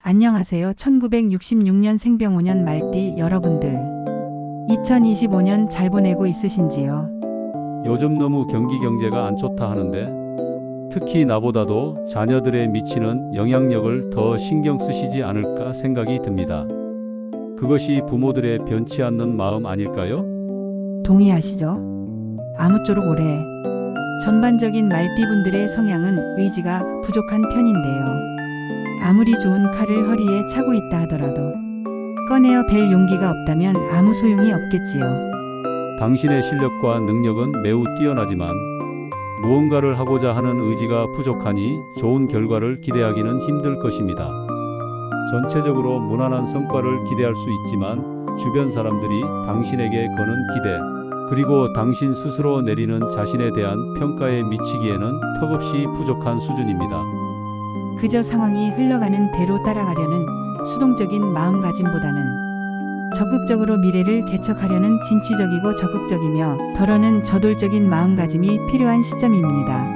안녕하세요. 1966년 생병 5년 말띠 여러분들. 2025년 잘 보내고 있으신지요? 요즘 너무 경기 경제가 안 좋다 하는데 특히 나보다도 자녀들에 미치는 영향력을 더 신경 쓰시지 않을까 생각이 듭니다. 그것이 부모들의 변치 않는 마음 아닐까요? 동의하시죠? 아무쪼록 올해 전반적인 말띠분들의 성향은 의지가 부족한 편인데요. 아무리 좋은 칼을 허리에 차고 있다 하더라도 꺼내어 벨 용기가 없다면 아무 소용이 없겠지요. 당신의 실력과 능력은 매우 뛰어나지만 무언가를 하고자 하는 의지가 부족하니 좋은 결과를 기대하기는 힘들 것입니다. 전체적으로 무난한 성과를 기대할 수 있지만 주변 사람들이 당신에게 거는 기대, 그리고 당신 스스로 내리는 자신에 대한 평가에 미치기에는 턱없이 부족한 수준입니다. 그저 상황이 흘러가는 대로 따라가려는 수동적인 마음가짐보다는 적극적으로 미래를 개척하려는 진취적이고 적극적이며 덜어는 저돌적인 마음가짐이 필요한 시점입니다.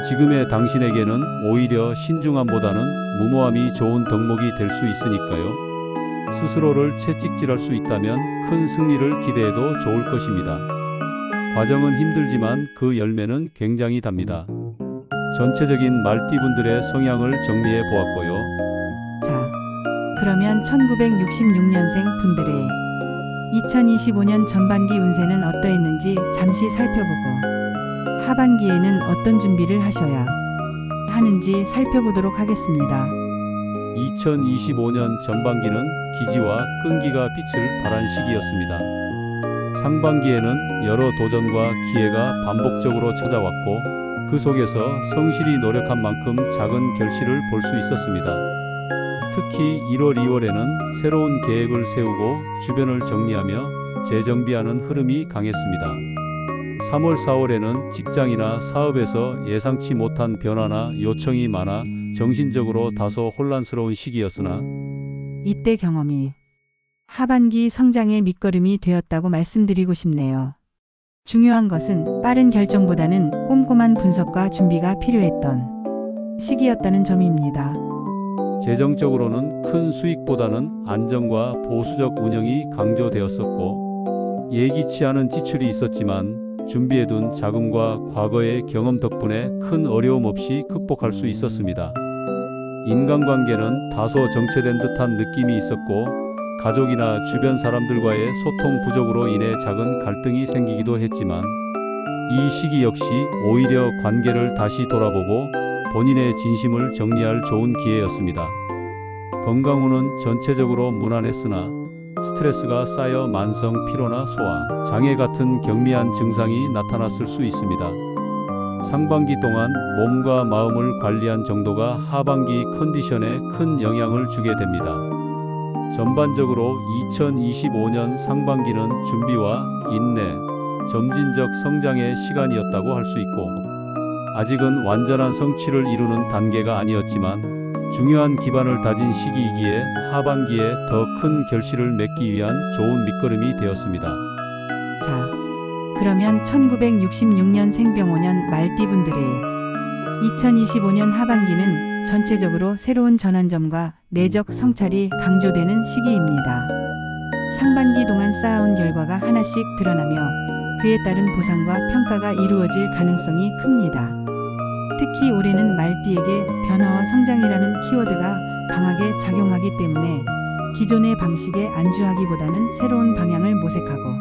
지금의 당신에게는 오히려 신중함보다는 무모함이 좋은 덕목이 될 수 있으니까요. 스스로를 채찍질할 수 있다면 큰 승리를 기대해도 좋을 것입니다. 과정은 힘들지만 그 열매는 굉장히 답니다. 전체적인 말띠분들의 성향을 정리해 보았고요. 자, 그러면 1966년생 분들의 2025년 전반기 운세는 어떠했는지 잠시 살펴보고 하반기에는 어떤 준비를 하셔야 하는지 살펴보도록 하겠습니다. 2025년 전반기는 기지와 끈기가 빛을 발한 시기였습니다. 상반기에는 여러 도전과 기회가 반복적으로 찾아왔고 그 속에서 성실히 노력한 만큼 작은 결실을 볼 수 있었습니다. 특히 1월, 2월에는 새로운 계획을 세우고 주변을 정리하며 재정비하는 흐름이 강했습니다. 3월, 4월에는 직장이나 사업에서 예상치 못한 변화나 요청이 많아 정신적으로 다소 혼란스러운 시기였으나 이때 경험이 하반기 성장의 밑거름이 되었다고 말씀드리고 싶네요. 중요한 것은 빠른 결정보다는 꼼꼼한 분석과 준비가 필요했던 시기였다는 점입니다. 재정적으로는 큰 수익보다는 안정과 보수적 운영이 강조되었었고 예기치 않은 지출이 있었지만 준비해둔 자금과 과거의 경험 덕분에 큰 어려움 없이 극복할 수 있었습니다. 인간관계는 다소 정체된 듯한 느낌이 있었고 가족이나 주변 사람들과의 소통 부족으로 인해 작은 갈등이 생기기도 했지만 이 시기 역시 오히려 관계를 다시 돌아보고 본인의 진심을 정리할 좋은 기회였습니다. 건강 후는 전체적으로 무난했으나 스트레스가 쌓여 만성 피로나 소화, 장애 같은 경미한 증상이 나타났을 수 있습니다. 상반기 동안 몸과 마음을 관리한 정도가 하반기 컨디션에 큰 영향을 주게 됩니다. 전반적으로 2025년 상반기는 준비와 인내, 점진적 성장의 시간이었다고 할 수 있고 아직은 완전한 성취를 이루는 단계가 아니었지만 중요한 기반을 다진 시기이기에 하반기에 더 큰 결실을 맺기 위한 좋은 밑거름이 되었습니다. 자, 그러면 1966년 생병 5년 말띠분들의 2025년 하반기는 전체적으로 새로운 전환점과 내적 성찰이 강조되는 시기입니다. 상반기 동안 쌓아온 결과가 하나씩 드러나며 그에 따른 보상과 평가가 이루어질 가능성이 큽니다. 특히 올해는 말띠에게 변화와 성장이라는 키워드가 강하게 작용하기 때문에 기존의 방식에 안주하기보다는 새로운 방향을 모색하고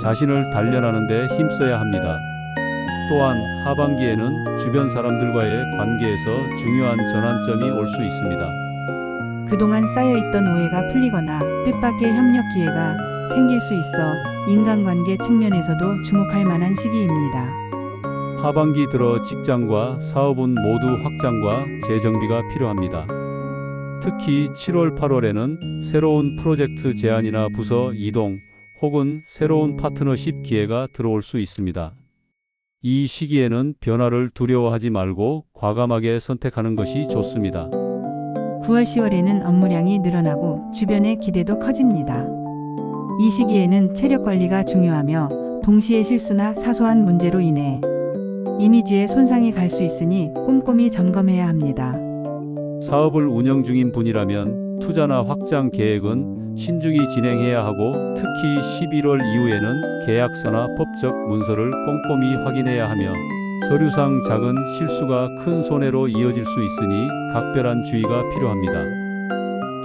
자신을 단련하는 데 힘써야 합니다. 또한 하반기에는 주변 사람들과의 관계에서 중요한 전환점이 올 수 있습니다. 그동안 쌓여있던 오해가 풀리거나 뜻밖의 협력 기회가 생길 수 있어 인간관계 측면에서도 주목할 만한 시기입니다. 하반기 들어 직장과 사업은 모두 확장과 재정비가 필요합니다. 특히 7월, 8월에는 새로운 프로젝트 제안이나 부서 이동 혹은 새로운 파트너십 기회가 들어올 수 있습니다. 이 시기에는 변화를 두려워하지 말고 과감하게 선택하는 것이 좋습니다. 9월, 10월에는 업무량이 늘어나고 주변의 기대도 커집니다. 이 시기에는 체력 관리가 중요하며 동시에 실수나 사소한 문제로 인해 이미지에 손상이 갈 수 있으니 꼼꼼히 점검해야 합니다. 사업을 운영 중인 분이라면 투자나 확장 계획은 신중히 진행해야 하고 특히 11월 이후에는 계약서나 법적 문서를 꼼꼼히 확인해야 하며 서류상 작은 실수가 큰 손해로 이어질 수 있으니 각별한 주의가 필요합니다.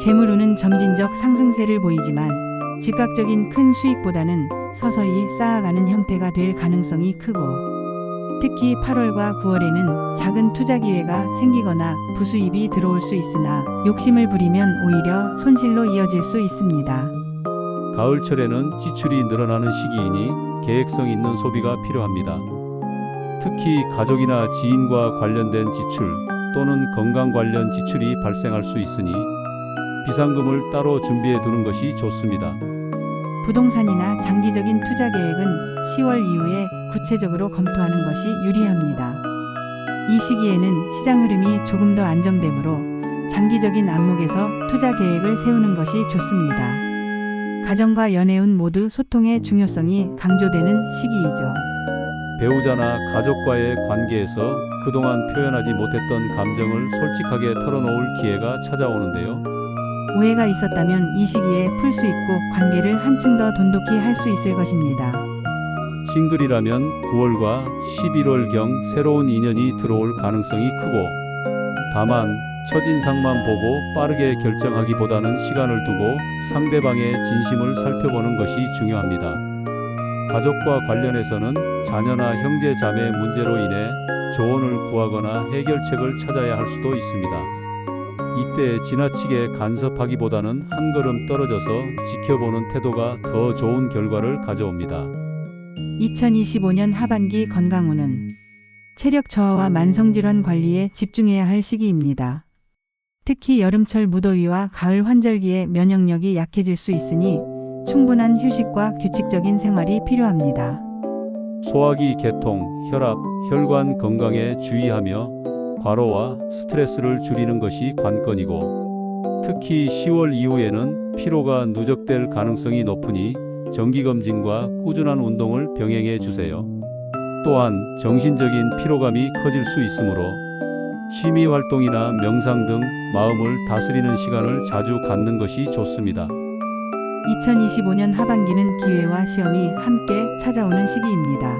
재물운은 점진적 상승세를 보이지만 즉각적인 큰 수익보다는 서서히 쌓아가는 형태가 될 가능성이 크고 특히 8월과 9월에는 작은 투자 기회가 생기거나 부수입이 들어올 수 있으나 욕심을 부리면 오히려 손실로 이어질 수 있습니다. 가을철에는 지출이 늘어나는 시기이니 계획성 있는 소비가 필요합니다. 특히 가족이나 지인과 관련된 지출 또는 건강 관련 지출이 발생할 수 있으니 비상금을 따로 준비해 두는 것이 좋습니다. 부동산이나 장기적인 투자 계획은 10월 이후에 구체적으로 검토하는 것이 유리합니다. 이 시기에는 시장 흐름이 조금 더 안정되므로 장기적인 안목에서 투자 계획을 세우는 것이 좋습니다. 가정과 연애운 모두 소통의 중요성이 강조되는 시기이죠. 배우자나 가족과의 관계에서 그동안 표현하지 못했던 감정을 솔직하게 털어놓을 기회가 찾아오는데요. 오해가 있었다면 이 시기에 풀 수 있고 관계를 한층 더 돈독히 할 수 있을 것입니다. 싱글이라면 9월과 11월경 새로운 인연이 들어올 가능성이 크고 다만 첫인상만 보고 빠르게 결정하기보다는 시간을 두고 상대방의 진심을 살펴보는 것이 중요합니다. 가족과 관련해서는 자녀나 형제 자매 문제로 인해 조언을 구하거나 해결책을 찾아야 할 수도 있습니다. 이때 지나치게 간섭하기보다는 한 걸음 떨어져서 지켜보는 태도가 더 좋은 결과를 가져옵니다. 2025년 하반기 건강운은 체력 저하와 만성질환 관리에 집중해야 할 시기입니다. 특히 여름철 무더위와 가을 환절기에 면역력이 약해질 수 있으니 충분한 휴식과 규칙적인 생활이 필요합니다. 소화기 개통, 혈압, 혈관 건강에 주의하며 과로와 스트레스를 줄이는 것이 관건이고 특히 10월 이후에는 피로가 누적될 가능성이 높으니 정기검진과 꾸준한 운동을 병행해 주세요. 또한 정신적인 피로감이 커질 수 있으므로 취미 활동이나 명상 등 마음을 다스리는 시간을 자주 갖는 것이 좋습니다. 2025년 하반기는 기회와 시험이 함께 찾아오는 시기입니다.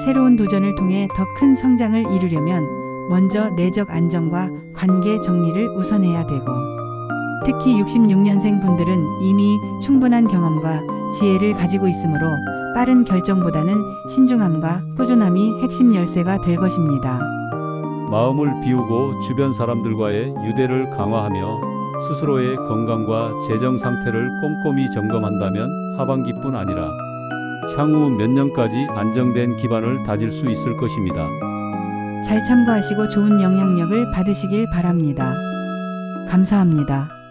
새로운 도전을 통해 더 큰 성장을 이루려면 먼저 내적 안정과 관계 정리를 우선해야 되고 특히 66년생 분들은 이미 충분한 경험과 지혜를 가지고 있으므로 빠른 결정보다는 신중함과 꾸준함이 핵심 열쇠가 될 것입니다. 마음을 비우고 주변 사람들과의 유대를 강화하며 스스로의 건강과 재정 상태를 꼼꼼히 점검한다면 하반기뿐 아니라 향후 몇 년까지 안정된 기반을 다질 수 있을 것입니다. 잘 참고하시고 좋은 영향력을 받으시길 바랍니다. 감사합니다.